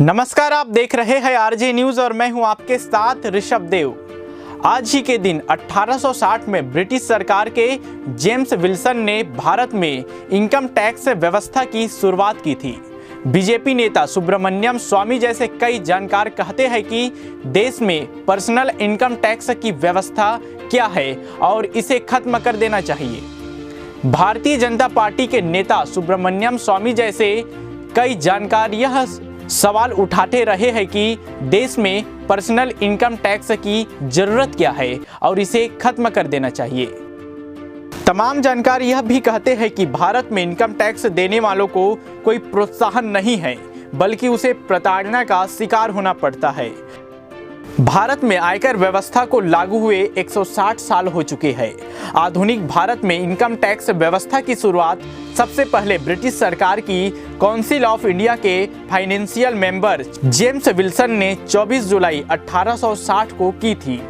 नमस्कार, आप देख रहे हैं आरजे न्यूज और मैं हूं आपके साथ ऋषभ देव। आज ही के दिन 1860 में ब्रिटिश सरकार के जेम्स विल्सन ने भारत में इनकम टैक्स व्यवस्था की शुरुआत की थी। बीजेपी नेता सुब्रमण्यम स्वामी जैसे कई जानकार कहते हैं कि देश में पर्सनल इनकम टैक्स की व्यवस्था क्या है और इसे खत्म कर देना चाहिए। भारतीय जनता पार्टी के नेता सुब्रमण्यम स्वामी जैसे कई जानकार यह सवाल उठाते रहे हैं कि देश में पर्सनल इनकम टैक्स की जरूरत क्या है और इसे खत्म कर देना चाहिए। तमाम जानकार यह भी कहते हैं कि भारत में इनकम टैक्स देने वालों को कोई प्रोत्साहन नहीं है, बल्कि उसे प्रताड़ना का शिकार होना पड़ता है। भारत में आयकर व्यवस्था को लागू हुए 160 साल हो चुके हैं। आधुनिक भारत में इनकम टैक्स व्यवस्था की शुरुआत सबसे पहले ब्रिटिश सरकार की काउंसिल ऑफ इंडिया के फाइनेंशियल मेंबर जेम्स विल्सन ने 24 जुलाई 1860 को की थी।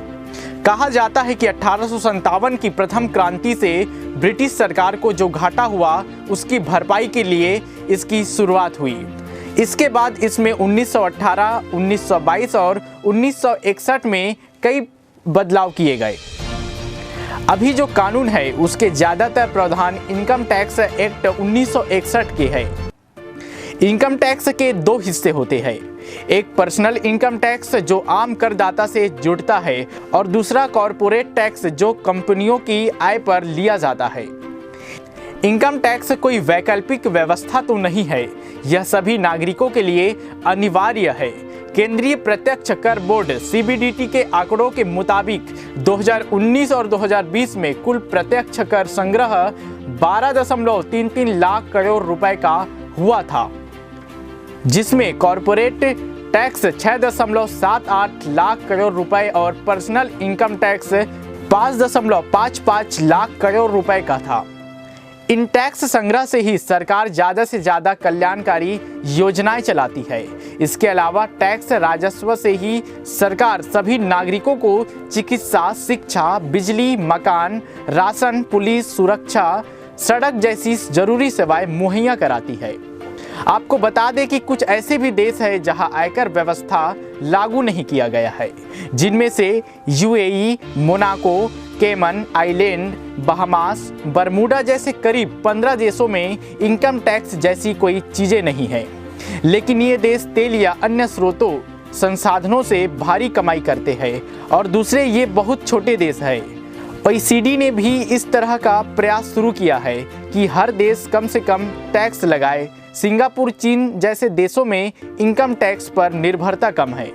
कहा जाता है कि 1857 की प्रथम क्रांति से ब्रिटिश सरकार को जो घाटा हुआ उसकी भरपाई के लिए इसकी शुरुआत हुई। इसके बाद इसमें 1918, 1922 और 1961 में कई बदलाव किए गए। अभी जो कानून है उसके ज़्यादातर प्रावधान इनकम टैक्स एक्ट 1961 के है। इनकम टैक्स के दो हिस्से होते हैं, एक पर्सनल इनकम टैक्स जो आम करदाता से जुड़ता है और दूसरा कॉरपोरेट टैक्स जो कंपनियों की आय पर लिया जाता है। इनकम टैक्स कोई वैकल्पिक व्यवस्था तो नहीं है, यह सभी नागरिकों के लिए अनिवार्य है। केंद्रीय प्रत्यक्ष कर बोर्ड सीबीडीटी के आंकड़ों के मुताबिक 2019 और 2020 में कुल प्रत्यक्ष कर संग्रह 12.33 लाख करोड़ रुपए का हुआ था, जिसमें कॉरपोरेट टैक्स 6.78 लाख करोड़ रुपए और personal income tax 5.55 lakh crore रुपए का था। इन टैक्स संग्रह से ही सरकार ज़्यादा से ज़्यादा कल्याणकारी योजनाएं चलाती है। इसके अलावा टैक्स राजस्व से ही सरकार सभी नागरिकों को चिकित्सा, शिक्षा, बिजली, मकान, राशन, पुलिस, सुरक्षा, सड़क जैसी जरूरी सेवाएं मुहैया कराती है। आपको बता दें कि कुछ ऐसे भी देश हैं जहां आयकर व्यवस्था लागू नहीं किया गया है, जिनमें से यूएई, मोनाको, केमन आइलैंड, बहामास, बरमूडा जैसे करीब 15 देशों में इनकम टैक्स जैसी कोई चीज़ें नहीं है। लेकिन ये देश तेल या अन्य स्रोतों संसाधनों से भारी कमाई करते हैं और दूसरे ये बहुत छोटे देश हैं। ओईसीडी ने भी इस तरह का प्रयास शुरू किया है कि हर देश कम से कम टैक्स लगाए। सिंगापुर, चीन जैसे देशों में इनकम टैक्स पर निर्भरता कम है।